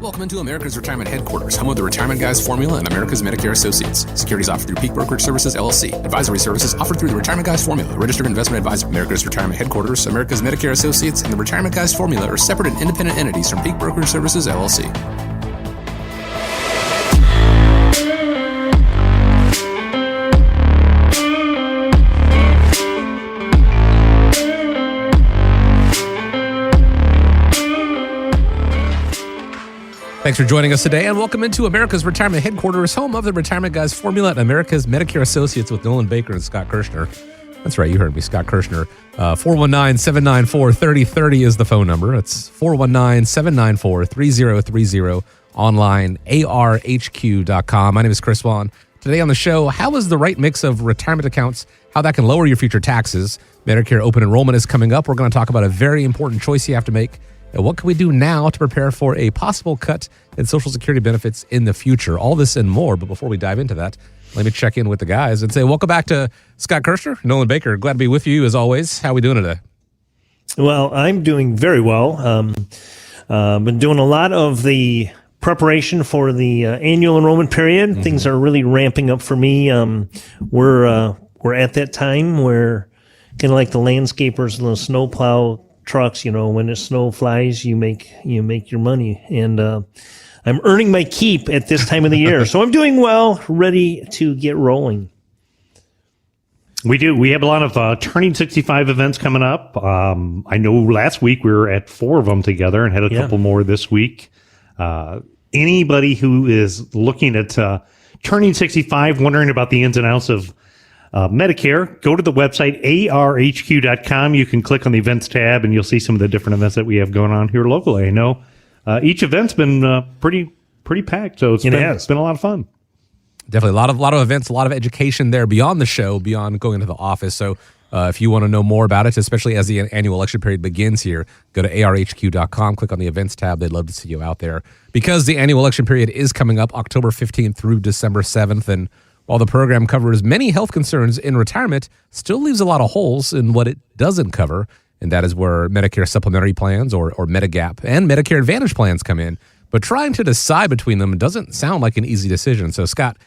Welcome into America's Retirement Headquarters, home of the Retirement Guys Formula and America's Medicare Associates. Securities offered through Peak Brokerage Services, LLC. Advisory services offered through the Retirement Guys Formula, registered investment advisor. America's Retirement Headquarters, America's Medicare Associates, and the Retirement Guys Formula are separate and independent entities from Peak Brokerage Services, LLC. Thanks for joining us today, and welcome into America's Retirement Headquarters, home of the Retirement Guys Formula and America's Medicare Associates with Nolan Baker and Scott Kirshner. That's right, you heard me, Scott Kirshner. 419-794-3030 is the phone number. It's 419-794-3030, online, arhq.com. My name is Chris Vaughn. Today on the show, how is the right mix of retirement accounts, how that can lower your future taxes? Medicare open enrollment is coming up. We're going to talk about a very important choice you have to make. And what can we do now to prepare for a possible cut in Social Security benefits in the future? All this and more. But before we dive into that, let me check in with the guys and say welcome back to Scott Kirshner, Nolan Baker. Glad to be with you as always. How are we doing today? Well, I'm doing very well. Been doing a lot of the preparation for the annual enrollment period. Mm-hmm. Things are really ramping up for me. We're at that time where kind of like the landscapers and the snowplow trucks, you know, when the snow flies, you make your money. And I'm earning my keep at this time of the year. So I'm doing well, ready to get rolling. We do. We have a lot of Turning 65 events coming up. I know last week we were at 4 of them together and had a couple more this week. Anybody who is looking at Turning 65, wondering about the ins and outs of Medicare, go to the website, arhq.com. You can click on the events tab and you'll see some of the different events that we have going on here locally. I know each event's been pretty packed, so it's been a lot of fun. Definitely a lot of events, a lot of education there beyond the show, beyond going into the office. So if you want to know more about it, especially as the annual election period begins here, go to arhq.com, click on the events tab. They'd love to see you out there because the annual election period is coming up October 15th through December 7th. And while the program covers many health concerns in retirement, still leaves a lot of holes in what it doesn't cover, and that is where Medicare supplementary plans or Medigap and Medicare Advantage plans come in. But trying to decide between them doesn't sound like an easy decision. So, Scott,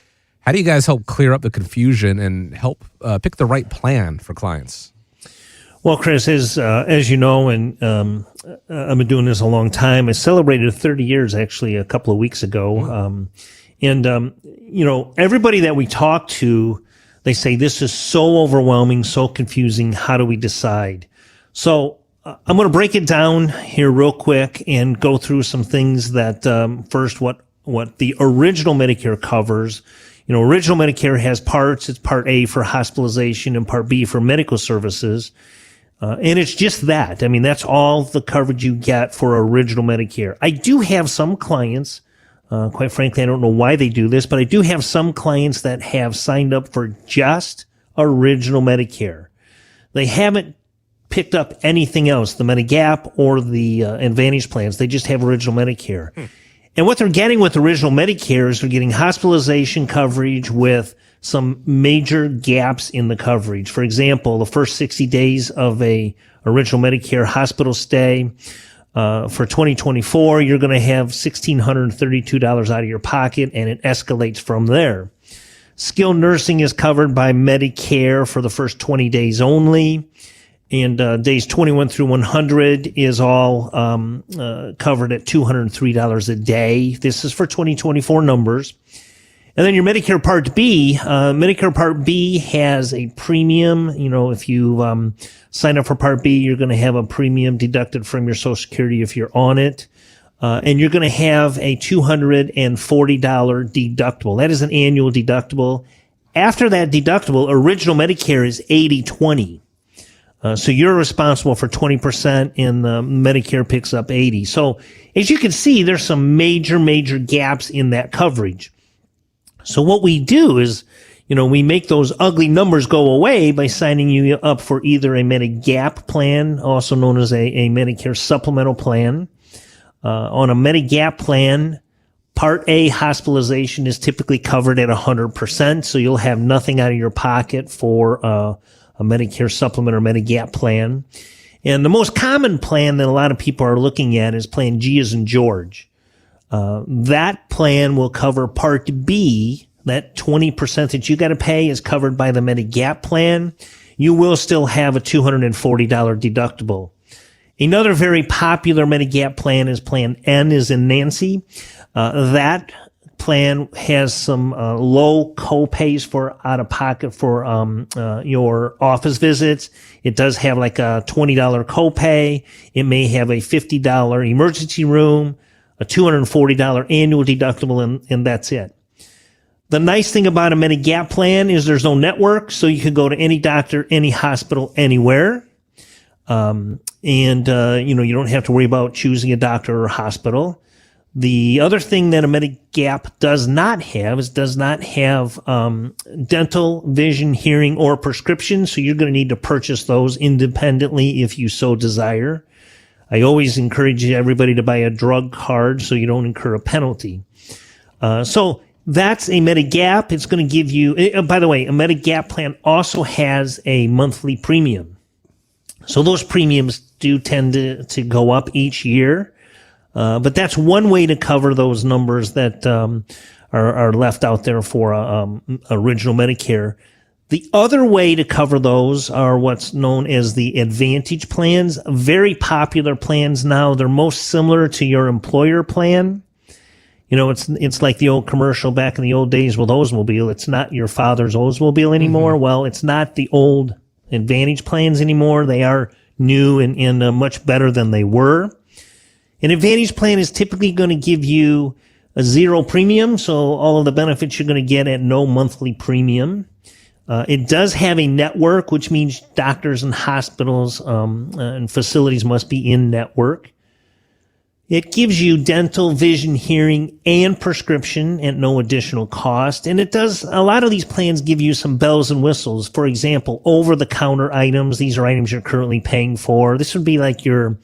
how do you guys help clear up the confusion and help pick the right plan for clients? Well, Chris, as you know, and I've been doing this a long time. I celebrated 30 years actually a couple of weeks ago. You know, everybody that we talk to, they say, this is so overwhelming, so confusing. How do we decide? So I'm going to break it down here real quick and go through some things that, first, what the original Medicare covers. You know, original Medicare has parts. It's Part A for hospitalization and Part B for medical services. And it's just that. I mean, that's all the coverage you get for original Medicare. I do have some clients, quite frankly, I don't know why they do this, but I do have some clients that have signed up for just original Medicare. They haven't picked up anything else, the Medigap or the Advantage plans. They just have original Medicare. And what they're getting with original Medicare is they're getting hospitalization coverage with some major gaps in the coverage. For example, the first 60 days of a original Medicare hospital stay, for 2024, you're going to have $1,632 out of your pocket, and it escalates from there. Skilled nursing is covered by Medicare for the first 20 days only, and days 21 through 100 is all covered at $203 a day. This is for 2024 numbers. And then your Medicare Part B, Medicare Part B has a premium. You know, if you sign up for Part B, you're going to have a premium deducted from your Social Security if you're on it. And you're going to have a $240 deductible. That is an annual deductible. After that deductible, original Medicare is 80/20. So you're responsible for 20% and Medicare picks up 80. So as you can see, there's some major gaps in that coverage. So what we do is, you know, we make those ugly numbers go away by signing you up for either a Medigap plan, also known as a Medicare supplemental plan. On a Medigap plan, Part A hospitalization is typically covered at 100%, so you'll have nothing out of your pocket for a Medicare supplement or Medigap plan. And the most common plan that a lot of people are looking at is Plan G as in George. That plan will cover Part B. That 20% that you got to pay is covered by the Medigap plan. You will still have a $240 deductible. Another very popular Medigap plan is Plan N, as in Nancy. That plan has some low co-pays for out-of-pocket for your office visits. It does have like a $20 copay. It may have a $50 emergency room, a $240 annual deductible, and that's it. The nice thing about a Medigap plan is there's no network, so you can go to any doctor, any hospital, anywhere. You don't have to worry about choosing a doctor or hospital. The other thing that a Medigap does not have is does not have dental, vision, hearing, or prescription, so you're going to need to purchase those independently if you so desire. I always encourage everybody to buy a drug card so you don't incur a penalty. So that's a Medigap. It's going to give you, by the way, a Medigap plan also has a monthly premium. So those premiums do tend to go up each year. But that's one way to cover those numbers that are left out there for original Medicare. The other way to cover those are what's known as the Advantage plans. Very popular plans now. They're most similar to your employer plan. You know, it's like the old commercial back in the old days with Oldsmobile. It's not your father's Oldsmobile anymore. Mm-hmm. Well, it's not the old Advantage plans anymore. They are new and much better than they were. An Advantage plan is typically going to give you a zero premium, so all of the benefits you're going to get at no monthly premium. It does have a network, which means doctors and hospitals and facilities must be in network. It gives you dental, vision, hearing, and prescription at no additional cost. And it does, a lot of these plans give you some bells and whistles. For example, over-the-counter items. These are items you're currently paying for. This would be like your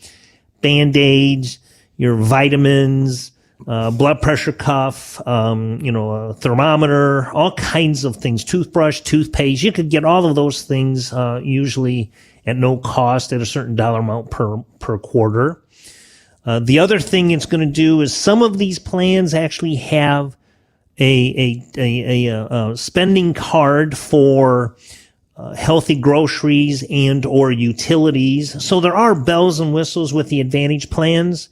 Band-Aids, your vitamins, blood pressure cuff, a thermometer, all kinds of things, toothbrush, toothpaste. You could get all of those things, usually at no cost at a certain dollar amount per quarter. The other thing it's going to do is some of these plans actually have a spending card for healthy groceries and or utilities. So there are bells and whistles with the Advantage plans,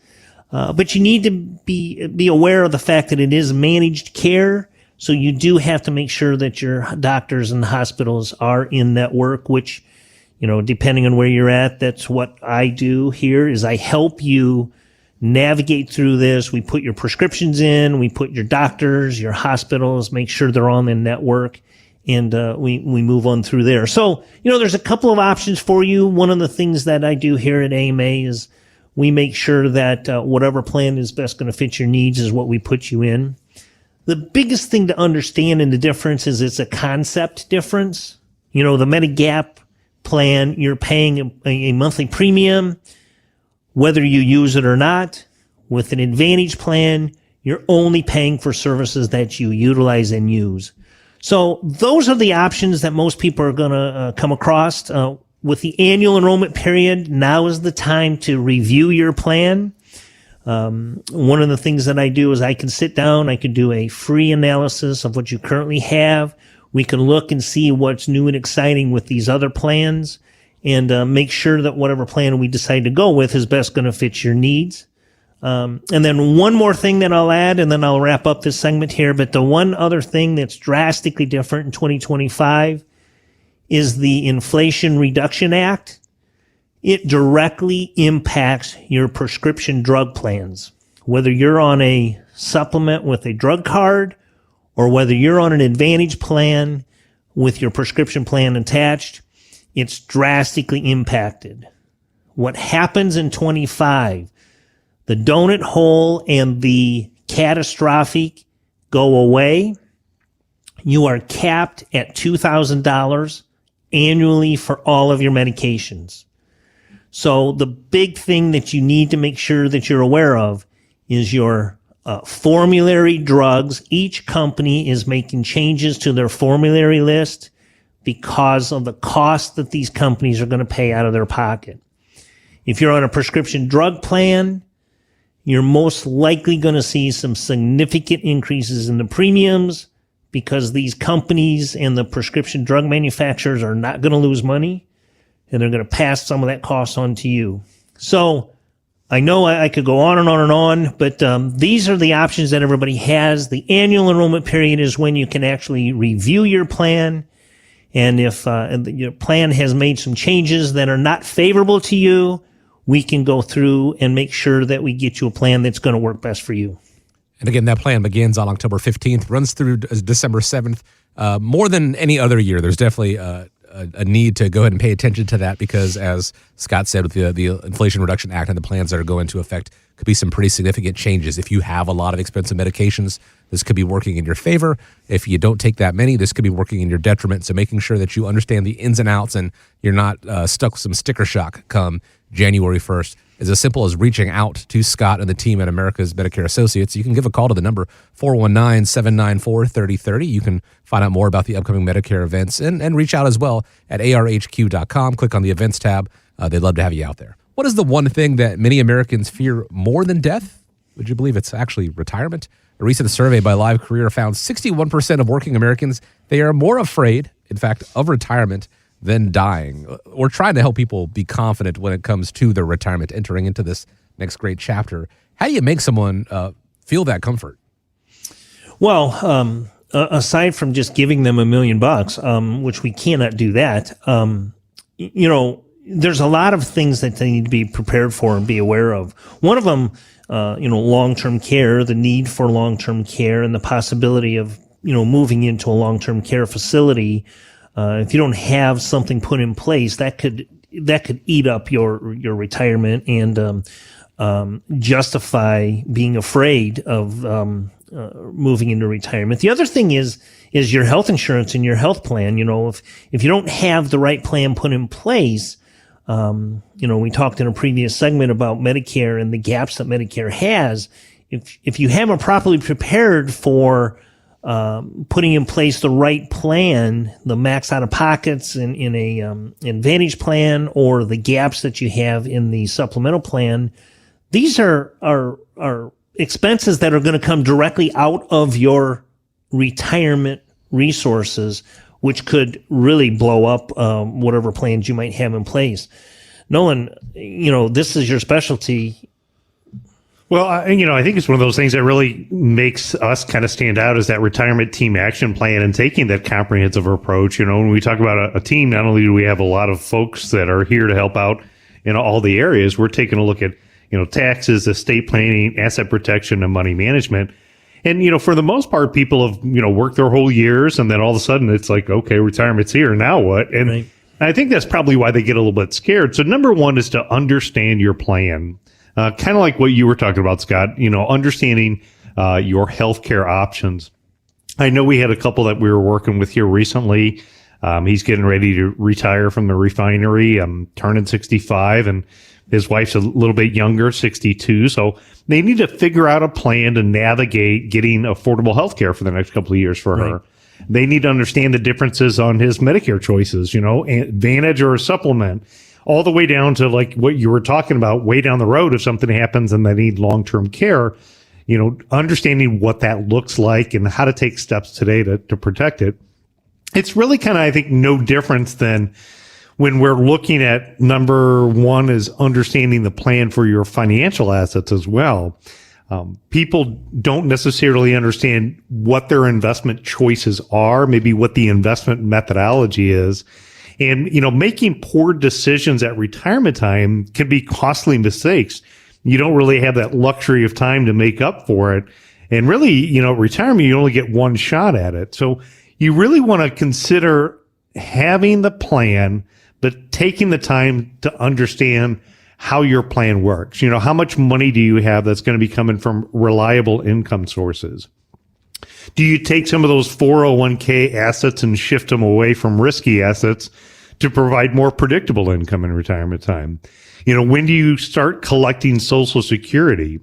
but you need to be aware of the fact that it is managed care. So you do have to make sure that your doctors and hospitals are in network, which, depending on where you're at, that's what I do here is I help you navigate through this. We put your prescriptions in, we put your doctors, your hospitals, make sure they're on the network, and we move on through there. So, there's a couple of options for you. One of the things that I do here at AMA is we make sure that whatever plan is best going to fit your needs is what we put you in. The biggest thing to understand in the difference is it's a concept difference. The Medigap plan, you're paying a monthly premium, whether you use it or not. With an Advantage plan, you're only paying for services that you utilize and use. So those are the options that most people are going to come across. With the annual enrollment period, now is the time to review your plan. One of the things that I do is I can sit down, I can do a free analysis of what you currently have. We can look and see what's new and exciting with these other plans, and make sure that whatever plan we decide to go with is best going to fit your needs. And then one more thing that I'll add, and then I'll wrap up this segment here. But the one other thing that's drastically different in 2025 is the Inflation Reduction Act. It directly impacts your prescription drug plans. Whether you're on a supplement with a drug card or whether you're on an Advantage plan with your prescription plan attached, it's drastically impacted. What happens in 25, the donut hole and the catastrophic go away. You are capped at $2,000 annually for all of your medications. So the big thing that you need to make sure that you're aware of is your formulary drugs. Each company is making changes to their formulary list because of the cost that these companies are going to pay out of their pocket. If you're on a prescription drug plan, you're most likely going to see some significant increases in the premiums because these companies and the prescription drug manufacturers are not going to lose money, and they're going to pass some of that cost on to you. So I know I could go on and on and on, but these are the options that everybody has. The annual enrollment period is when you can actually review your plan. And if your plan has made some changes that are not favorable to you, we can go through and make sure that we get you a plan that's going to work best for you. And again, that plan begins on October 15th, runs through December 7th. More than any other year, there's definitely a need to go ahead and pay attention to that because, as Scott said, with the Inflation Reduction Act and the plans that are going into effect, could be some pretty significant changes. If you have a lot of expensive medications, this could be working in your favor. If you don't take that many, this could be working in your detriment. So making sure that you understand the ins and outs and you're not stuck with some sticker shock come January 1st is as simple as reaching out to Scott and the team at America's Medicare Associates. You can give a call to the number 419-794-3030. You can find out more about the upcoming Medicare events and reach out as well at arhq.com. Click on the events tab. They'd love to have you out there. What is the one thing that many Americans fear more than death? Would you believe it's actually retirement? A recent survey by Live Career found 61% of working Americans, they are more afraid, in fact, of retirement than dying. We're trying to help people be confident when it comes to their retirement, entering into this next great chapter. How do you make someone feel that comfort? Well, aside from just giving them $1 million, which we cannot do that, there's a lot of things that they need to be prepared for and be aware of. One of them, long-term care, the need for long-term care and the possibility of, moving into a long-term care facility. If you don't have something put in place, that could eat up your retirement and justify being afraid of moving into retirement. The other thing is your health insurance and your health plan. If you don't have the right plan put in place, we talked in a previous segment about Medicare and the gaps that Medicare has. If you haven't properly prepared for putting in place the right plan, the max out of pockets in a Advantage plan or the gaps that you have in the supplemental plan, these are expenses that are going to come directly out of your retirement resources, which could really blow up whatever plans you might have in place. Nolan, this is your specialty. Well, I think it's one of those things that really makes us kind of stand out as that retirement team action plan and taking that comprehensive approach. When we talk about a team, not only do we have a lot of folks that are here to help out in all the areas, we're taking a look at, taxes, estate planning, asset protection, and money management. And, for the most part, people have, worked their whole years, and then all of a sudden it's like, okay, retirement's here. Now what? And right. I think that's probably why they get a little bit scared. So number one is to understand your plan. Kind of like what you were talking about, Scott, understanding your healthcare options. I know we had a couple that we were working with here recently. He's getting ready to retire from the refinery, turning 65, and his wife's a little bit younger, 62. So they need to figure out a plan to navigate getting affordable healthcare for the next couple of years for her. They need to understand the differences on his Medicare choices, Advantage or a supplement. All the way down to like what you were talking about, way down the road, if something happens and they need long-term care, understanding what that looks like and how to take steps today to protect it. It's really kind of, I think, no difference than when we're looking at number one is understanding the plan for your financial assets as well. People don't necessarily understand what their investment choices are, maybe what the investment methodology is. And, making poor decisions at retirement time can be costly mistakes. You don't really have that luxury of time to make up for it. And really, retirement, you only get one shot at it. So you really want to consider having the plan, but taking the time to understand how your plan works. How much money do you have that's going to be coming from reliable income sources? Do you take some of those 401k assets and shift them away from risky assets to provide more predictable income in retirement time? When do you start collecting Social Security?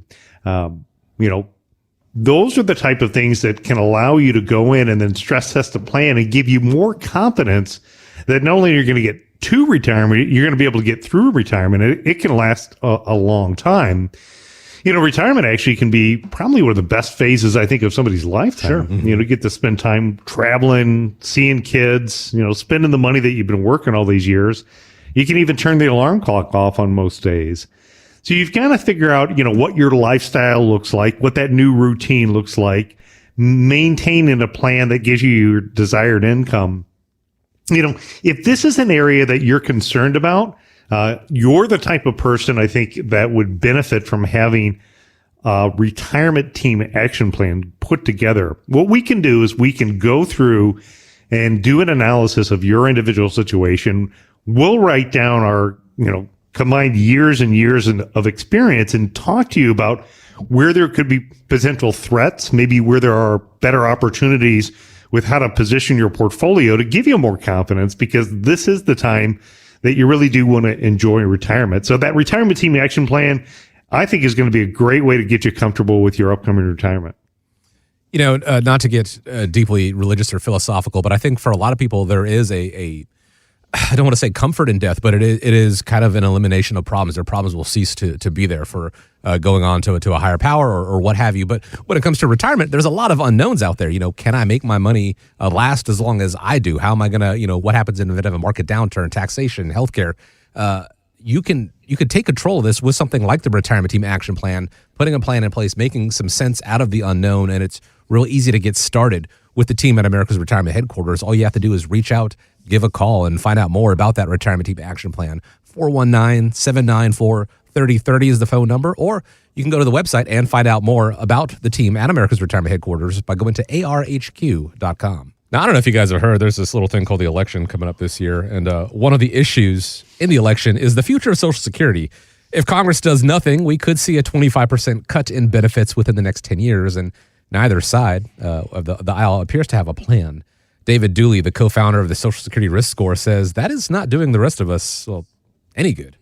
Those are the type of things that can allow you to go in and then stress test the plan and give you more confidence that not only are you going to get to retirement, you're going to be able to get through retirement. It can last a long time. retirement actually can be probably one of the best phases, I think, of somebody's lifetime. Sure. Mm-hmm. You get to spend time traveling, seeing kids, spending the money that you've been working all these years. You can even turn the alarm clock off on most days. So you've got to figure out, what your lifestyle looks like, what that new routine looks like, maintaining a plan that gives you your desired income. If this is an area that you're concerned about, you're the type of person, I think, that would benefit from having a retirement team action plan put together. What we can do is we can go through and do an analysis of your individual situation. We'll write down our, combined years and years of experience and talk to you about where there could be potential threats, maybe where there are better opportunities with how to position your portfolio to give you more confidence, because this is the time that you really do want to enjoy retirement. So that retirement team action plan, I think, is going to be a great way to get you comfortable with your upcoming retirement. Not to get deeply religious or philosophical, but I think for a lot of people, there is I don't want to say comfort in death, but it is kind of an elimination of problems. Their problems will cease to be there for going on to a higher power or what have you. But when it comes to retirement, there's a lot of unknowns out there. Can I make my money last as long as I do? How am I going to, what happens in the event of a market downturn, taxation, healthcare? You could take control of this with something like the retirement team action plan, putting a plan in place, making some sense out of the unknown. And it's real easy to get started with the team at America's Retirement Headquarters. All you have to do is reach out, give a call, and find out more about that retirement team action plan. 419-794-3030 is the phone number, or you can go to the website and find out more about the team at America's Retirement Headquarters by going to arhq.com. Now, I don't know if you guys have heard, there's this little thing called the election coming up this year, and one of the issues in the election is the future of Social Security. If Congress does nothing, we could see a 25% cut in benefits within the next 10 years, and neither side of the aisle appears to have a plan. David Dooley, the co-founder of the Social Security Risk Score, says that is not doing the rest of us, any good.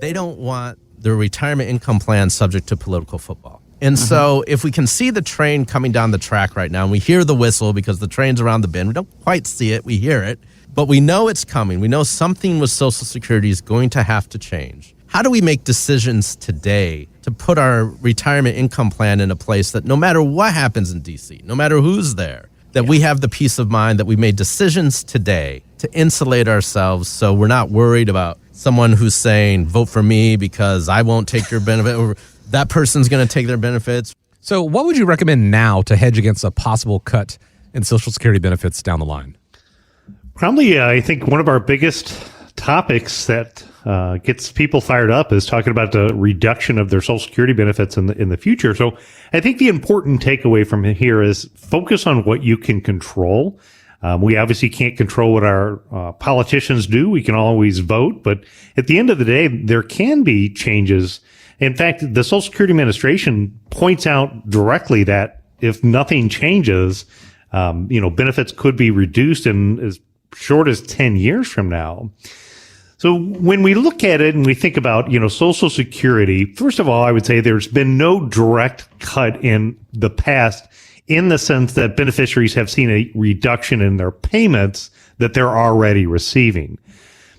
They don't want their retirement income plan subject to political football. And so if we can see the train coming down the track right now, and we hear the whistle because the train's around the bend, we don't quite see it, we hear it, but we know it's coming. We know something with Social Security is going to have to change. How do we make decisions today to put our retirement income plan in a place that no matter what happens in D.C., no matter who's there, that we have the peace of mind that we made decisions today to insulate ourselves so we're not worried about someone who's saying, vote for me because I won't take your benefit, or that person's going to take their benefits. So what would you recommend now to hedge against a possible cut in Social Security benefits down the line? Probably, I think one of our biggest topics that gets people fired up is talking about the reduction of their Social Security benefits in the future. So I think the important takeaway from here is focus on what you can control. We obviously can't control what our politicians do. We can always vote, but at the end of the day, there can be changes. In fact, the Social Security Administration points out directly that if nothing changes, benefits could be reduced in as short as 10 years from now. So when we look at it and we think about, Social Security, first of all, I would say there's been no direct cut in the past in the sense that beneficiaries have seen a reduction in their payments that they're already receiving.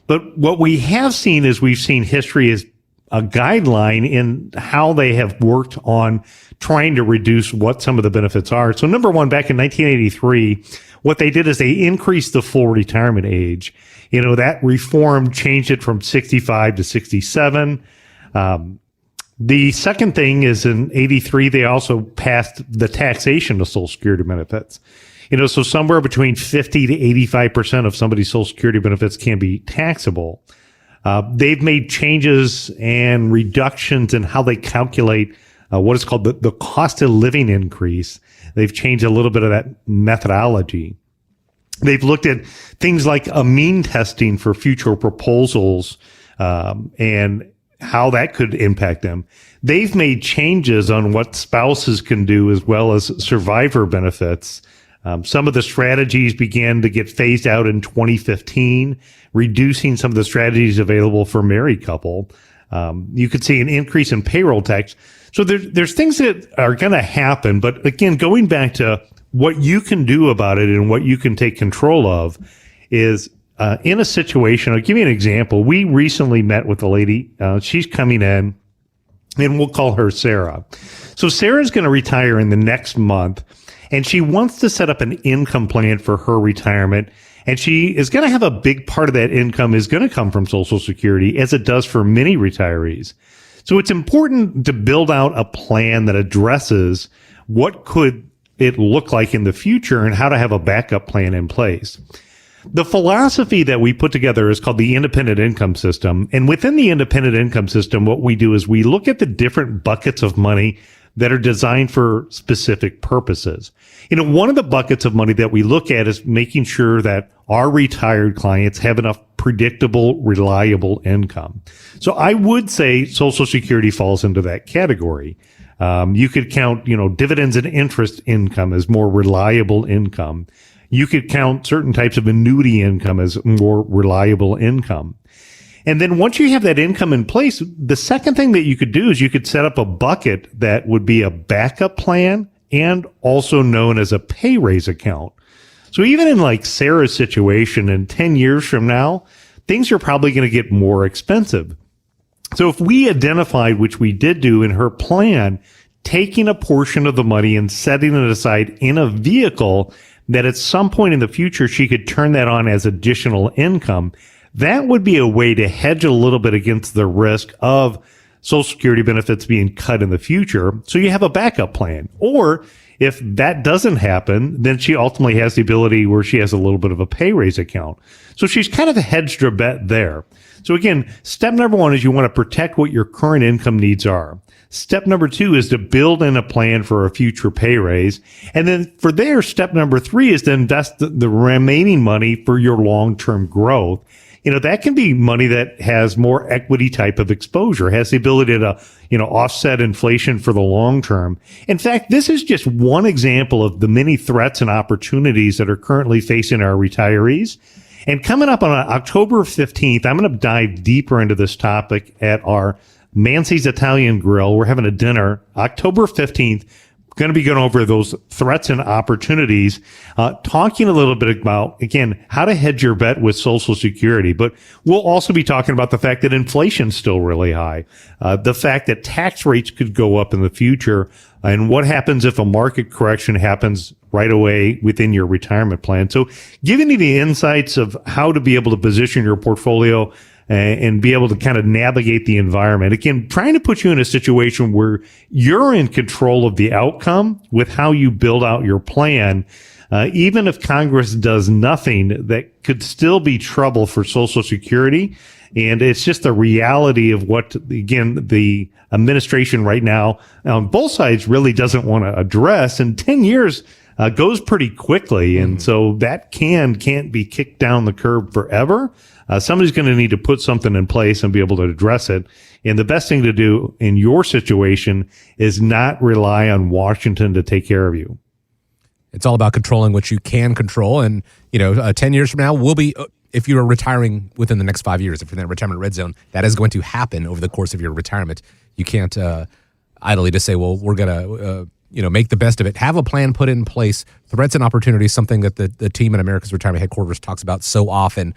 But what we have seen is we've seen history as a guideline in how they have worked on trying to reduce what some of the benefits are. So number one, back in 1983, what they did is they increased the full retirement age. That reform changed it from 65 to 67. The second thing is in 83, they also passed the taxation of Social Security benefits. So somewhere between 50 to 85% of somebody's Social Security benefits can be taxable. They've made changes and reductions in how they calculate what is called the cost of living increase. They've changed a little bit of that methodology. They've looked at things like a mean testing for future proposals and how that could impact them. They've made changes on what spouses can do as well as survivor benefits. Some of the strategies began to get phased out in 2015, reducing some of the strategies available for married couple. You could see an increase in payroll tax. So there's things that are going to happen. But again, going back to what you can do about it and what you can take control of is in a situation. I'll give you an example. We recently met with a lady. She's coming in and we'll call her Sarah. So Sarah's going to retire in the next month, and she wants to set up an income plan for her retirement. And she is going to have a big part of that income is going to come from Social Security, as it does for many retirees. So it's important to build out a plan that addresses what could it look like in the future and how to have a backup plan in place. The philosophy that we put together is called the independent income system. And within the independent income system, what we do is we look at the different buckets of money that are designed for specific purposes. One of the buckets of money that we look at is making sure that our retired clients have enough predictable, reliable income. So I would say Social Security falls into that category. You could count, dividends and interest income as more reliable income. You could count certain types of annuity income as more reliable income. And then once you have that income in place, the second thing that you could do is you could set up a bucket that would be a backup plan and also known as a pay raise account. So even in like Sarah's situation, in 10 years from now, things are probably going to get more expensive. So if we identified, which we did do in her plan, taking a portion of the money and setting it aside in a vehicle that at some point in the future she could turn that on as additional income, that would be a way to hedge a little bit against the risk of Social Security benefits being cut in the future. So you have a backup plan. Or if that doesn't happen, then she ultimately has the ability where she has a little bit of a pay raise account. So she's kind of hedged her bet there. So again, step number one is you want to protect what your current income needs are. Step number two is to build in a plan for a future pay raise. And then for there, step number three is to invest the remaining money for your long-term growth. That can be money that has more equity type of exposure, has the ability to, offset inflation for the long term. In fact, this is just one example of the many threats and opportunities that are currently facing our retirees. And coming up on October 15th, I'm going to dive deeper into this topic at our Mancy's Italian Grill. We're having a dinner October 15th. Going to be going over those threats and opportunities, talking a little bit about, again, how to hedge your bet with Social Security. But we'll also be talking about the fact that inflation's still really high, the fact that tax rates could go up in the future, and what happens if a market correction happens right away within your retirement plan. So giving you the insights of how to be able to position your portfolio and be able to kind of navigate the environment. Again, trying to put you in a situation where you're in control of the outcome with how you build out your plan. Even if Congress does nothing, that could still be trouble for Social Security. And it's just the reality of what, again, the administration right now on both sides really doesn't want to address. And 10 years goes pretty quickly. And so that can't be kicked down the curb forever. Somebody's going to need to put something in place and be able to address it. And the best thing to do in your situation is not rely on Washington to take care of you. It's all about controlling what you can control. And, 10 years from now, we'll be, if you're retiring within the next 5 years, if you're in that retirement red zone, that is going to happen over the course of your retirement. You can't idly just say, well, we're going to, make the best of it. Have a plan put in place. Threats and opportunities, something that the team at America's Retirement Headquarters talks about so often.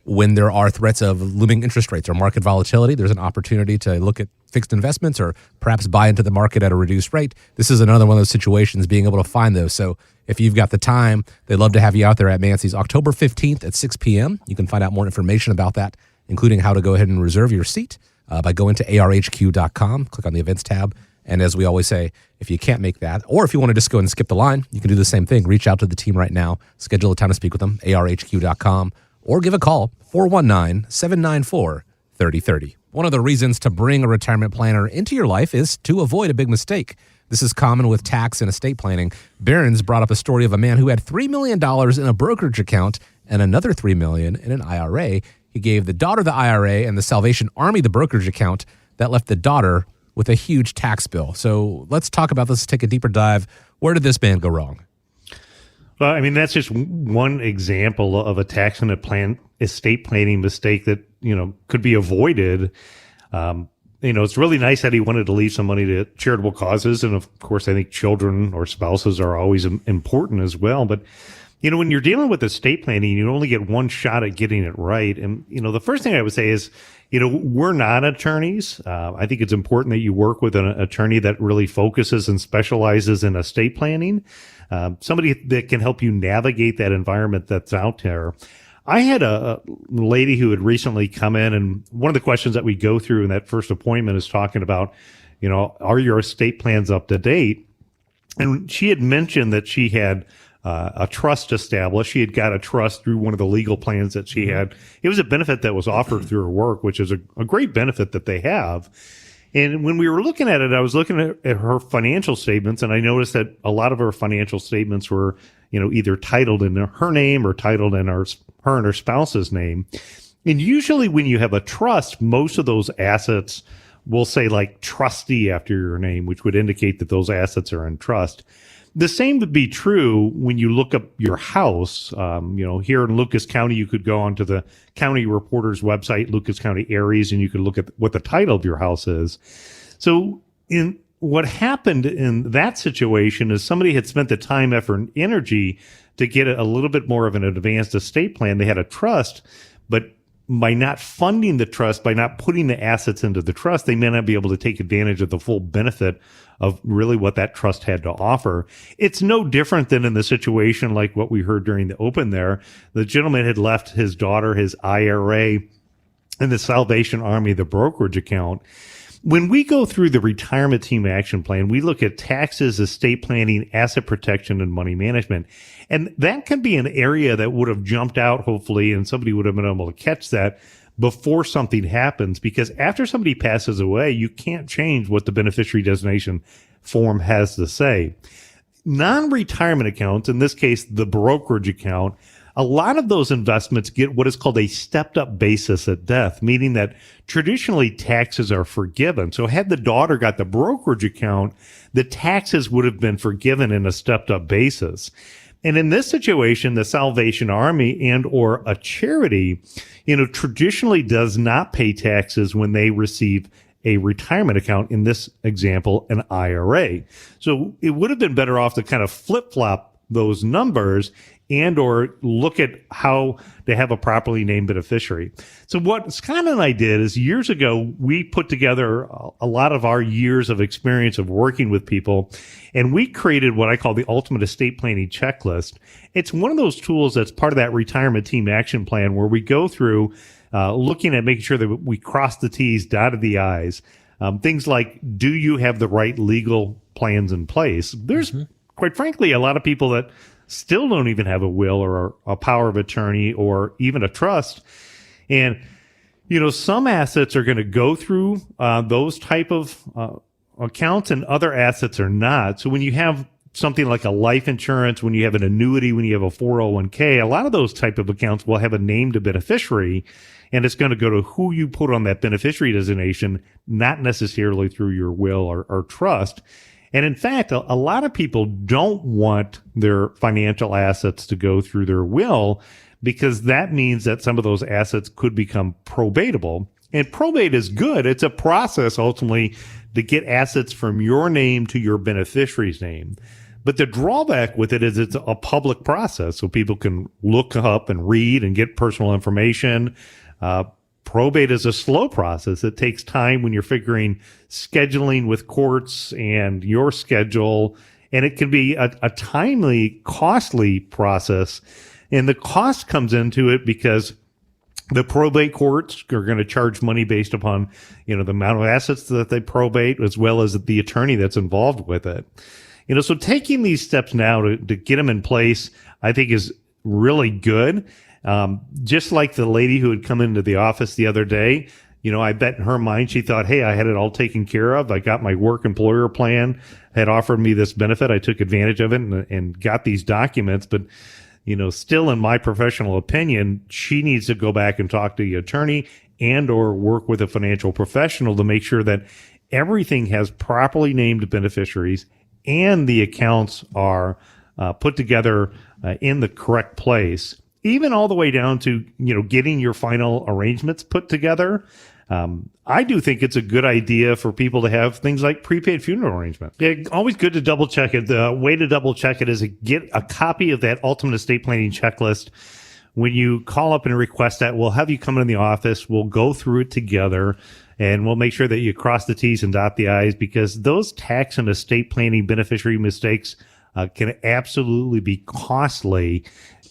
When there are threats of looming interest rates or market volatility, there's an opportunity to look at fixed investments or perhaps buy into the market at a reduced rate. This is another one of those situations, being able to find those. So if you've got the time, they'd love to have you out there at Mancy's October 15th at 6 p.m. You can find out more information about that, including how to go ahead and reserve your seat by going to arhq.com, click on the events tab. And as we always say, if you can't make that, or if you want to just go and skip the line, you can do the same thing. Reach out to the team right now, schedule a time to speak with them, arhq.com, or give a call, 419-794-3030. One of the reasons to bring a retirement planner into your life is to avoid a big mistake. This is common with tax and estate planning. Barron's brought up a story of a man who had $3 million in a brokerage account and another $3 million in an IRA. He gave the daughter the IRA and the Salvation Army the brokerage account. That left the daughter with a huge tax bill. So let's talk about this. Let's take a deeper dive. Where did this man go wrong? Well, that's just one example of a tax and estate planning mistake that, could be avoided. It's really nice that he wanted to leave some money to charitable causes. And of course, I think children or spouses are always important as well. But, When you're dealing with estate planning, you only get one shot at getting it right. And, the first thing I would say is, we're not attorneys. I think it's important that you work with an attorney that really focuses and specializes in estate planning, somebody that can help you navigate that environment that's out there. I had a lady who had recently come in, and one of the questions that we go through in that first appointment is talking about, are your estate plans up to date? And she had mentioned that she had a trust established. She had got a trust through one of the legal plans that she had. It was a benefit that was offered through her work, which is a great benefit that they have. And when we were looking at it, I was looking at her financial statements, and I noticed that a lot of her financial statements were, either titled in her name or titled in her and her spouse's name. And usually when you have a trust, most of those assets will say like trustee after your name, which would indicate that those assets are in trust. The same would be true when you look up your house. Here in Lucas County, you could go onto the county reporter's website, Lucas County Aries, and you could look at what the title of your house is. So what happened in that situation is somebody had spent the time, effort, and energy to get a little bit more of an advanced estate plan. They had a trust, but by not funding the trust, by not putting the assets into the trust, they may not be able to take advantage of the full benefit of really what that trust had to offer. It's no different than in the situation like what we heard during the open there. The gentleman had left his daughter his IRA in the Salvation Army, the brokerage account. When we go through the retirement team action plan, we look at taxes, estate planning, asset protection, and money management. And that can be an area that would have jumped out, hopefully, and somebody would have been able to catch that before something happens. Because after somebody passes away, you can't change what the beneficiary designation form has to say. Non-retirement accounts, in this case, the brokerage account, a lot of those investments get what is called a stepped up basis at death, meaning that traditionally taxes are forgiven. So had the daughter got the brokerage account, the taxes would have been forgiven in a stepped up basis. And in this situation, the Salvation Army and or a charity, traditionally does not pay taxes when they receive a retirement account, in this example, an IRA. So it would have been better off to kind of flip-flop those numbers and or look at how to have a properly named beneficiary. So what Scott and I did is years ago, we put together a lot of our years of experience of working with people, and we created what I call the Ultimate Estate Planning Checklist. It's one of those tools that's part of that retirement team action plan where we go through looking at making sure that we cross the T's, dotted the I's. Things like, do you have the right legal plans in place? There's, quite frankly, a lot of people that still don't even have a will or a power of attorney or even a trust. And, some assets are going to go through those type of accounts and other assets are not. So when you have something like a life insurance, when you have an annuity, when you have a 401k, a lot of those type of accounts will have a named beneficiary, and it's going to go to who you put on that beneficiary designation, not necessarily through your will or trust. And in fact, a lot of people don't want their financial assets to go through their will because that means that some of those assets could become probatable. And probate is good. It's a process ultimately to get assets from your name to your beneficiary's name. But the drawback with it is it's a public process, so people can look up and read and get personal information. Probate is a slow process. It takes time when you're figuring scheduling with courts and your schedule, and it can be a timely, costly process. And the cost comes into it because the probate courts are going to charge money based upon, the amount of assets that they probate, as well as the attorney that's involved with it. So taking these steps now to get them in place, I think is really good. Just like the lady who had come into the office the other day, I bet in her mind, she thought, hey, I had it all taken care of. I got my work employer plan, had offered me this benefit. I took advantage of it and got these documents. But, still in my professional opinion, she needs to go back and talk to the attorney and or work with a financial professional to make sure that everything has properly named beneficiaries and the accounts are put together in the correct place. Even all the way down to, getting your final arrangements put together. I do think it's a good idea for people to have things like prepaid funeral arrangement. Yeah, always good to double check it. The way to double check it is to get a copy of that ultimate estate planning checklist. When you call up and request that, we'll have you come in the office. We'll go through it together, and we'll make sure that you cross the T's and dot the I's, because those tax and estate planning beneficiary mistakes can absolutely be costly.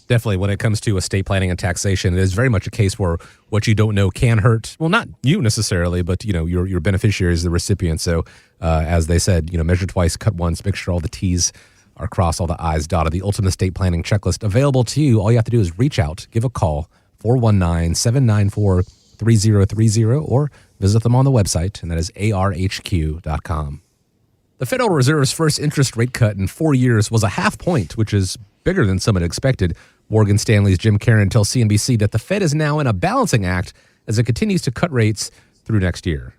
Definitely, when it comes to estate planning and taxation, it is very much a case where what you don't know can hurt. Well, not you necessarily, but your beneficiaries, the recipient. So, as they said, measure twice, cut once, make sure all the T's are crossed, all the I's dotted. The Ultimate Estate Planning Checklist available to you. All you have to do is reach out, give a call, 419-794-3030, or visit them on the website, and that is arhq.com. The Federal Reserve's first interest rate cut in 4 years was a half point, which is bigger than some had expected. Morgan Stanley's Jim Caron tells CNBC that the Fed is now in a balancing act as it continues to cut rates through next year.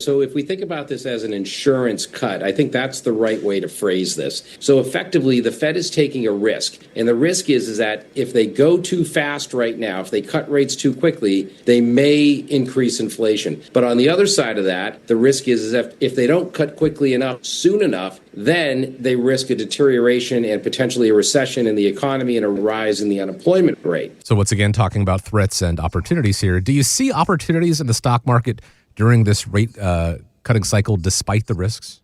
So if we think about this as an insurance cut, I think that's the right way to phrase this. So effectively, the Fed is taking a risk. And the risk is that if they go too fast right now, if they cut rates too quickly, they may increase inflation. But on the other side of that, the risk is that if they don't cut quickly enough, soon enough, then they risk a deterioration and potentially a recession in the economy and a rise in the unemployment rate. So once again, talking about threats and opportunities here, do you see opportunities in the stock market during this rate cutting cycle despite the risks?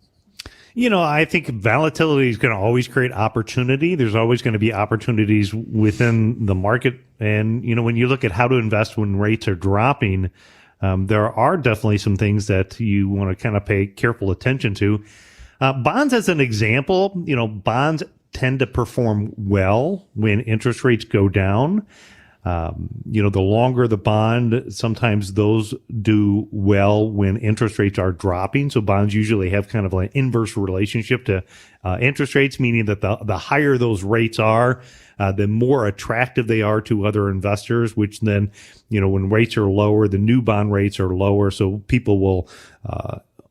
I think volatility is going to always create opportunity. There's always going to be opportunities within the market. And, when you look at how to invest when rates are dropping, there are definitely some things that you want to kind of pay careful attention to. Bonds, as an example, bonds tend to perform well when interest rates go down. The longer the bond, sometimes those do well when interest rates are dropping. So bonds usually have kind of an inverse relationship to interest rates, meaning that the higher those rates are, the more attractive they are to other investors, which then, when rates are lower, the new bond rates are lower. So people will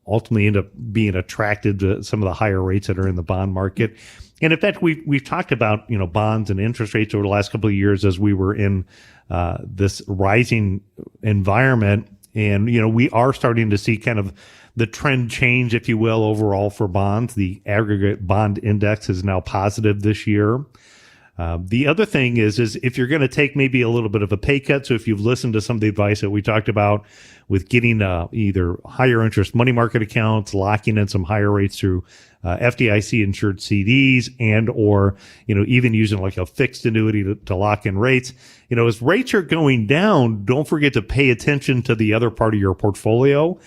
ultimately end up being attracted to some of the higher rates that are in the bond market. And in fact, we've talked about, bonds and interest rates over the last couple of years as we were in this rising environment. And, we are starting to see kind of the trend change, if you will, overall for bonds. The aggregate bond index is now positive this year. The other thing is if you're going to take maybe a little bit of a pay cut, so if you've listened to some of the advice that we talked about with getting either higher interest money market accounts, locking in some higher rates through FDIC insured CDs, and or even using like a fixed annuity to lock in rates. As rates are going down, don't forget to pay attention to the other part of your portfolio.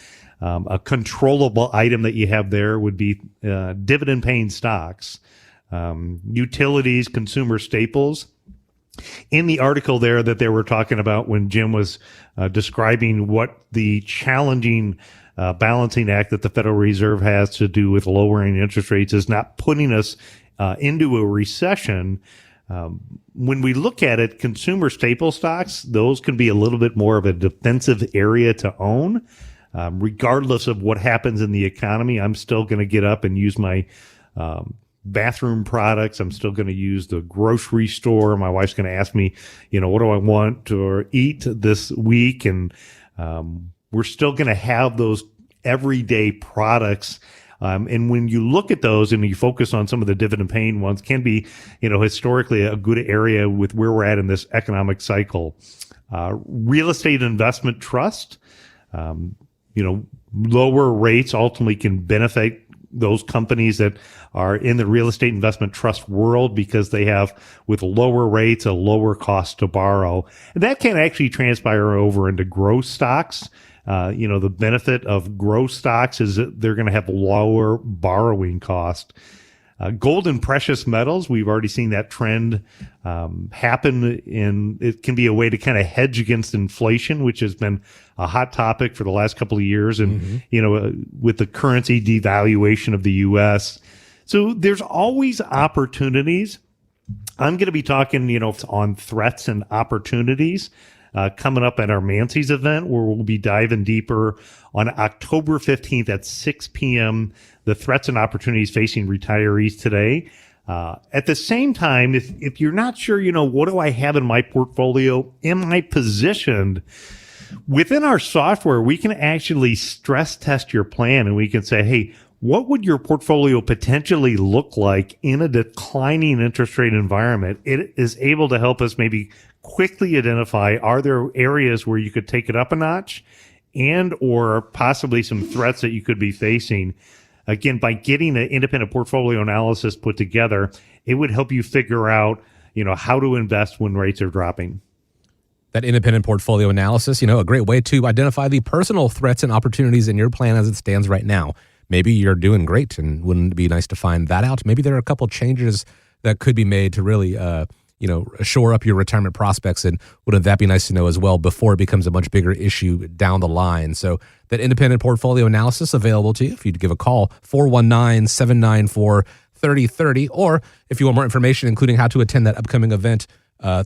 A controllable item that you have there would be dividend paying stocks. Utilities, consumer staples. In the article there that they were talking about when Jim was describing what the challenging balancing act that the Federal Reserve has to do with lowering interest rates is not putting us into a recession. When we look at it, consumer staple stocks, those can be a little bit more of a defensive area to own. Regardless of what happens in the economy, I'm still going to get up and use my bathroom products. I'm still going to use the grocery store. My wife's going to ask me, what do I want to eat this week? And we're still going to have those everyday products. And when you look at those and you focus on some of the dividend paying ones, can be, historically a good area with where we're at in this economic cycle. Real estate investment trust, lower rates ultimately can benefit those companies that are in the real estate investment trust world because they have, with lower rates, a lower cost to borrow. And that can actually transpire over into growth stocks. The benefit of growth stocks is that they're going to have lower borrowing cost. Gold and precious metals, we've already seen that trend happen, and it can be a way to kind of hedge against inflation, which has been a hot topic for the last couple of years. And, with the currency devaluation of the U.S. So there's always opportunities. I'm going to be talking, on threats and opportunities coming up at our Mancy's event, where we'll be diving deeper on October 15th at 6 p.m., the threats and opportunities facing retirees today. At the same time, if you're not sure, what do I have in my portfolio? Am I positioned Within our software, we can actually stress test your plan, and we can say, hey, what would your portfolio potentially look like in a declining interest rate environment? It is able to help us maybe quickly identify, are there areas where you could take it up a notch, and or possibly some threats that you could be facing. Again, by getting an independent portfolio analysis put together, it would help you figure out, how to invest when rates are dropping. That independent portfolio analysis, a great way to identify the personal threats and opportunities in your plan as it stands right now. Maybe you're doing great, and wouldn't it be nice to find that out? Maybe there are a couple changes that could be made to really, shore up your retirement prospects, and wouldn't that be nice to know as well before it becomes a much bigger issue down the line? So that independent portfolio analysis available to you if you'd give a call, 419-794-3030, or if you want more information, including how to attend that upcoming event,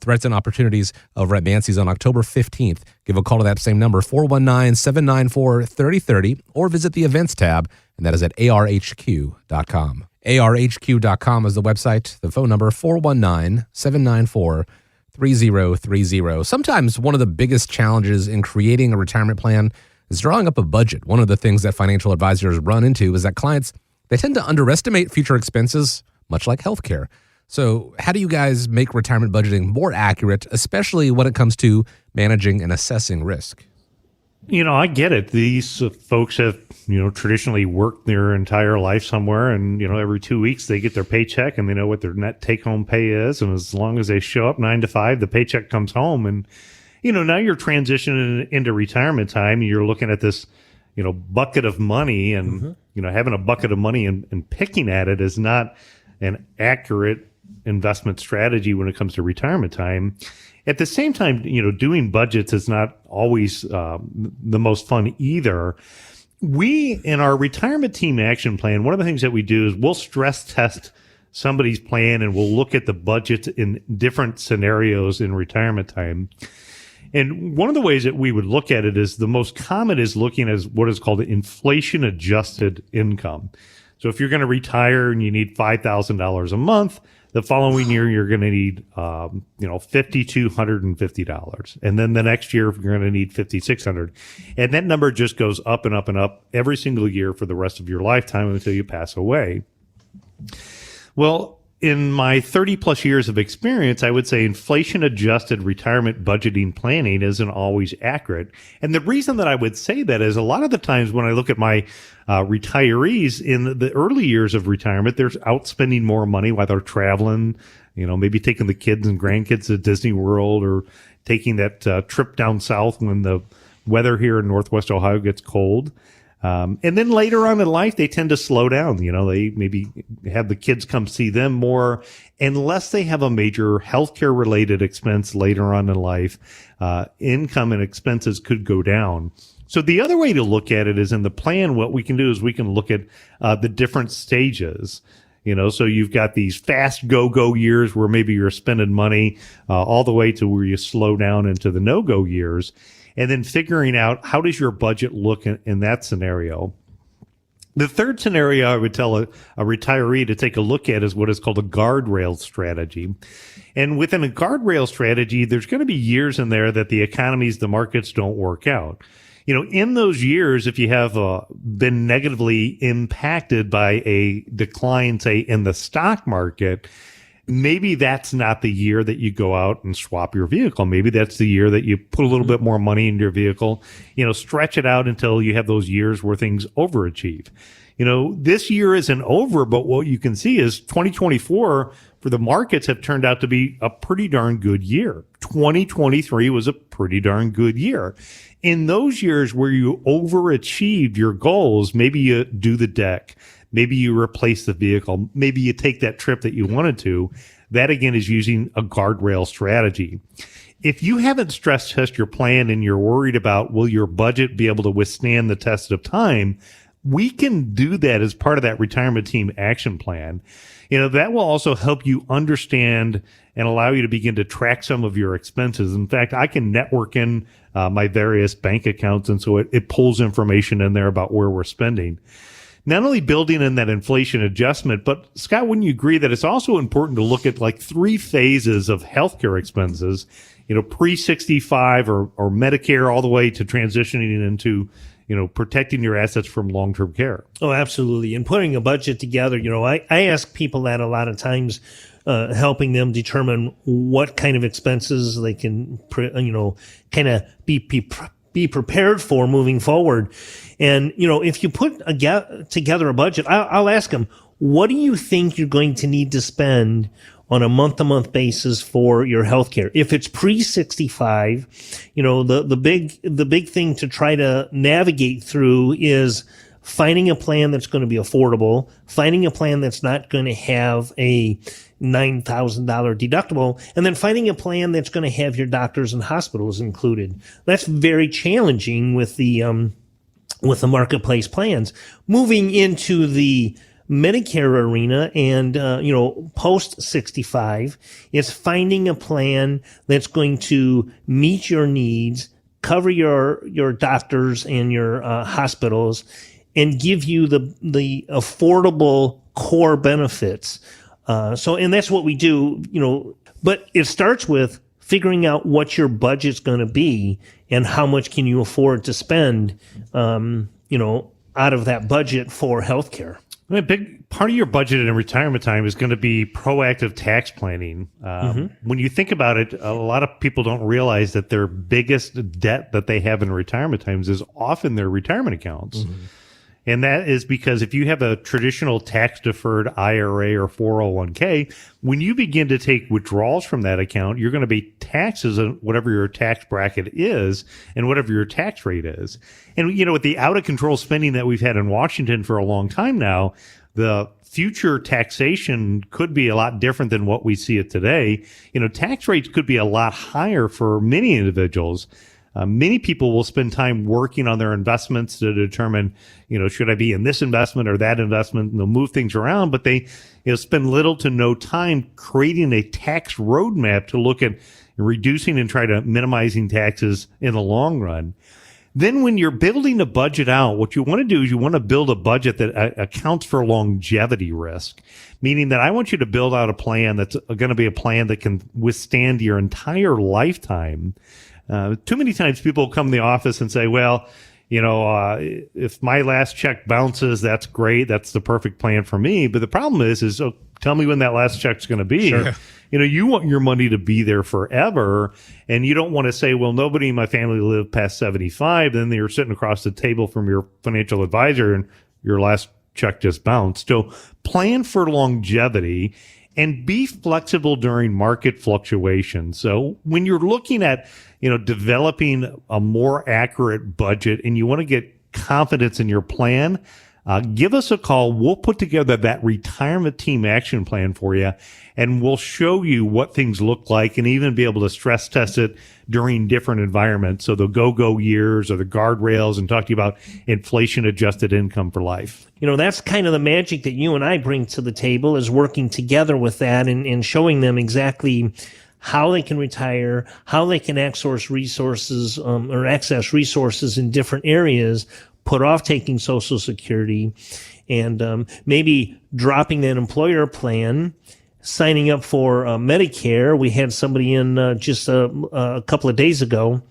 Threats and Opportunities over at Nancy's on October 15th. Give a call to that same number, 419-794-3030, or visit the events tab, and that is at arhq.com. arhq.com is the website. The phone number, 419-794-3030. Sometimes one of the biggest challenges in creating a retirement plan is drawing up a budget. One of the things that financial advisors run into is that clients, they tend to underestimate future expenses, much like healthcare. So how do you guys make retirement budgeting more accurate, especially when it comes to managing and assessing risk? I get it. These folks have, traditionally worked their entire life somewhere, and, every 2 weeks they get their paycheck and they know what their net take-home pay is. And as long as they show up 9 to 5, the paycheck comes home. And, now you're transitioning into retirement time, and you're looking at this, bucket of money, and, having a bucket of money and picking at it is not an accurate investment strategy when it comes to retirement time. At the same time, doing budgets is not always the most fun either. We, in our retirement team action plan, one of the things that we do is we'll stress test somebody's plan, and we'll look at the budget in different scenarios in retirement time. And one of the ways that we would look at it is the most common is looking at what is called inflation adjusted income. So if you're going to retire and you need $5,000 a month, the following year you're going to need, $5,250, and then the next year you're going to need $5,600, and that number just goes up and up and up every single year for the rest of your lifetime until you pass away. Well, in my 30 plus years of experience, I would say inflation adjusted retirement budgeting planning isn't always accurate. And the reason that I would say that is a lot of the times when I look at my retirees in the early years of retirement, they're out spending more money while they're traveling, maybe taking the kids and grandkids to Disney World, or taking that trip down south when the weather here in Northwest Ohio gets cold. And then later on in life, they tend to slow down. They maybe have the kids come see them more, unless they have a major healthcare related expense later on in life. Income and expenses could go down. So the other way to look at it is in the plan, what we can do is we can look at the different stages. So you've got these fast go years where maybe you're spending money all the way to where you slow down into the no-go years. And then figuring out how does your budget look in that scenario. The third scenario I would tell a retiree to take a look at is what is called a guardrail strategy. And within a guardrail strategy, there's going to be years in there that the economies, the markets don't work out. In those years, if you have been negatively impacted by a decline, say, in the stock market, maybe that's not the year that you go out and swap your vehicle. Maybe that's the year that you put a little bit more money into your vehicle, stretch it out until you have those years where things overachieve. This year isn't over, but what you can see is 2024 for the markets have turned out to be a pretty darn good year. 2023 was a pretty darn good year. In those years where you overachieved your goals, maybe you do the deck. Maybe you replace the vehicle. Maybe you take that trip that you wanted to. That, again, is using a guardrail strategy. If you haven't stress tested your plan and you're worried about will your budget be able to withstand the test of time, we can do that as part of that retirement team action plan. That will also help you understand and allow you to begin to track some of your expenses. In fact, I can network in my various bank accounts, and so it pulls information in there about where we're spending. not only building in that inflation adjustment, but Scott, wouldn't you agree that it's also important to look at like 3 phases of healthcare expenses, pre-65 or Medicare all the way to transitioning into, protecting your assets from long-term care? Oh, absolutely. And putting a budget together, I ask people that a lot of times, helping them determine what kind of expenses they can, kind of be prepared for moving forward. And, if you put together a budget, I'll ask them, what do you think you're going to need to spend on a month-to-month basis for your healthcare? If it's pre-65, the big thing to try to navigate through is finding a plan that's going to be affordable, finding a plan that's not going to have a $9,000 deductible, and then finding a plan that's going to have your doctors and hospitals included. That's very challenging with the marketplace plans. Moving into the Medicare arena and, post 65, it's finding a plan that's going to meet your needs, cover your doctors and your hospitals, and give you the affordable core benefits. And that's what we do, but it starts with figuring out what your budget's going to be and how much can you afford to spend, out of that budget for healthcare. A big part of your budget in retirement time is going to be proactive tax planning. When you think about it, a lot of people don't realize that their biggest debt that they have in retirement times is often their retirement accounts. And that is because if you have a traditional tax-deferred IRA or 401k, when you begin to take withdrawals from that account, you're going to be taxed as whatever your tax bracket is and whatever your tax rate is. And, with the out-of-control spending that we've had in Washington for a long time now, the future taxation could be a lot different than what we see it today. Tax rates could be a lot higher for many individuals. Many people will spend time working on their investments to determine, should I be in this investment or that investment? And they'll move things around, but they spend little to no time creating a tax roadmap to look at reducing and try to minimizing taxes in the long run. Then when you're building a budget out, what you want to do is you want to build a budget that accounts for longevity risk, meaning that I want you to build out a plan that's going to be a plan that can withstand your entire lifetime. Too many times people come to the office and say, well, if my last check bounces, that's great. That's the perfect plan for me. But the problem is tell me when that last check's going to be. Sure. You want your money to be there forever. And you don't want to say, well, nobody in my family lived past 75. Then you're sitting across the table from your financial advisor and your last check just bounced. So plan for longevity and be flexible during market fluctuations. So when you're looking at, developing a more accurate budget and you want to get confidence in your plan, give us a call. We'll put together that retirement team action plan for you, and we'll show you what things look like and even be able to stress test it during different environments. So the go-go years or the guardrails, and talk to you about inflation-adjusted income for life. That's kind of the magic that you and I bring to the table, is working together with that and showing them exactly how they can retire, how they can access resources in different areas, put off taking Social Security, and maybe dropping that employer plan, signing up for Medicare. We had somebody in just a couple of days ago,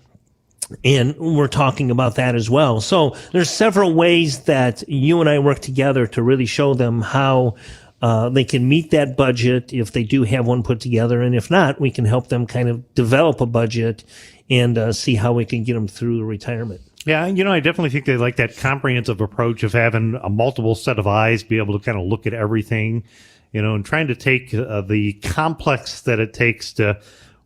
and we're talking about that as well. So there's several ways that you and I work together to really show them how they can meet that budget if they do have one put together. And if not, we can help them kind of develop a budget and see how we can get them through retirement. Yeah, I definitely think they like that comprehensive approach of having a multiple set of eyes, be able to kind of look at everything, and trying to take the complex that it takes to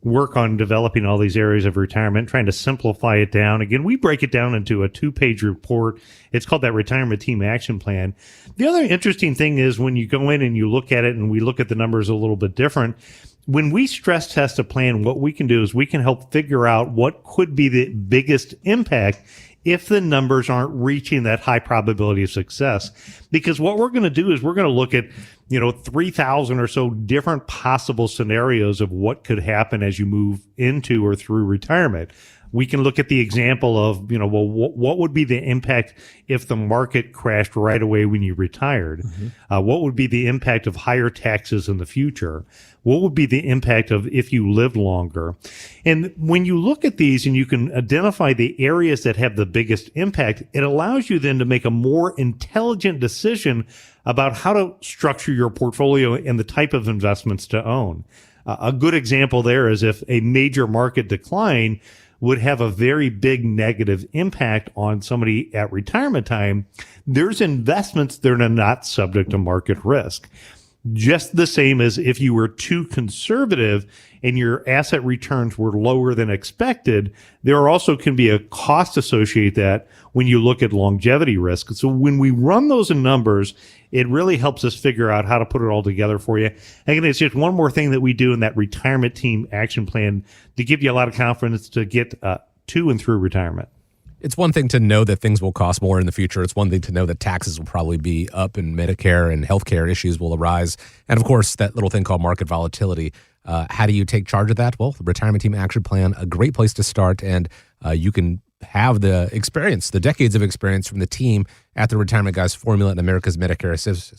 work on developing all these areas of retirement, trying to simplify it down. Again, we break it down into a 2-page report. It's called that Retirement Team Action Plan. The other interesting thing is when you go in and you look at it, and we look at the numbers a little bit different, when we stress test a plan, what we can do is we can help figure out what could be the biggest impact if the numbers aren't reaching that high probability of success. Because what we're going to do is we're going to look at 3,000 or so different possible scenarios of what could happen as you move into or through retirement. we can look at the example of, well, what would be the impact if the market crashed right away when you retired? What would be the impact of higher taxes in the future? What would be the impact of if you lived longer? And when you look at these and you can identify the areas that have the biggest impact, it allows you then to make a more intelligent decision about how to structure your portfolio and the type of investments to own. A good example there is if a major market decline would have a very big negative impact on somebody at retirement time, there's investments that are not subject to market risk. Just the same as if you were too conservative and your asset returns were lower than expected, there also can be a cost associated with that when you look at longevity risk. So when we run those in numbers, it really helps us figure out how to put it all together for you. Again, it's just one more thing that we do in that retirement team action plan to give you a lot of confidence to get to and through retirement. It's one thing to know that things will cost more in the future. It's one thing to know that taxes will probably be up and Medicare and healthcare issues will arise. And of course, that little thing called market volatility. How do you take charge of that? Well, the Retirement Team Action Plan, a great place to start. And you can have the experience, the decades of experience from the team at the Retirement Guys Formula and America's Medicare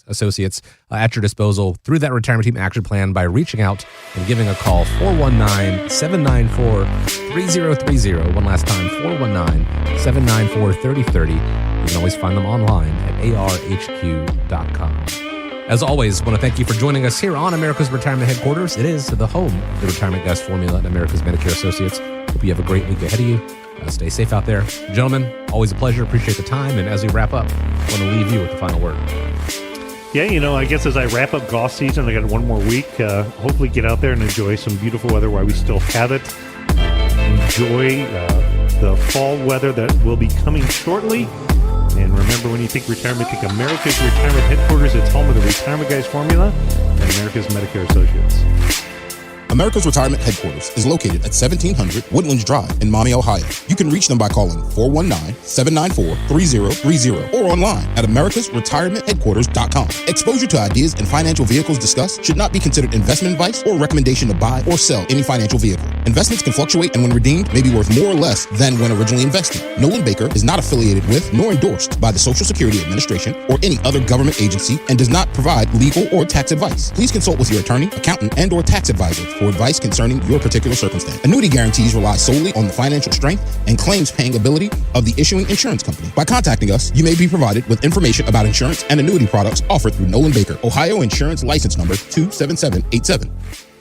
Associates at your disposal through that Retirement Team Action Plan by reaching out and giving a call, 419-794-3030. One last time, 419-794-3030. You can always find them online at arhq.com. As always, I want to thank you for joining us here on America's Retirement Headquarters. It is the home of the Retirement Guys Formula and America's Medicare Associates. Hope you have a great week ahead of you. Stay safe out there. Gentlemen, always a pleasure. Appreciate the time. And as we wrap up, I want to leave you with the final word. Yeah, I guess as I wrap up golf season, I got one more week. Hopefully get out there and enjoy some beautiful weather while we still have it. Enjoy the fall weather that will be coming shortly. And remember, when you think retirement, think America's Retirement Headquarters. It's home of the Retirement Guys Formula and America's Medicare Associates. America's Retirement Headquarters is located at 1700 Woodlands Drive in Maumee, Ohio. You can reach them by calling 419-794-3030 or online at americasretirementheadquarters.com. Exposure to ideas and financial vehicles discussed should not be considered investment advice or recommendation to buy or sell any financial vehicle. Investments can fluctuate and when redeemed may be worth more or less than when originally invested. Nolan Baker is not affiliated with nor endorsed by the Social Security Administration or any other government agency and does not provide legal or tax advice. Please consult with your attorney, accountant, and or tax advisor for advice concerning your particular circumstance. Annuity guarantees rely solely on the financial strength and claims paying ability of the issuing insurance company. By contacting us, you may be provided with information about insurance and annuity products offered through Nolan Baker, Ohio Insurance License Number 27787.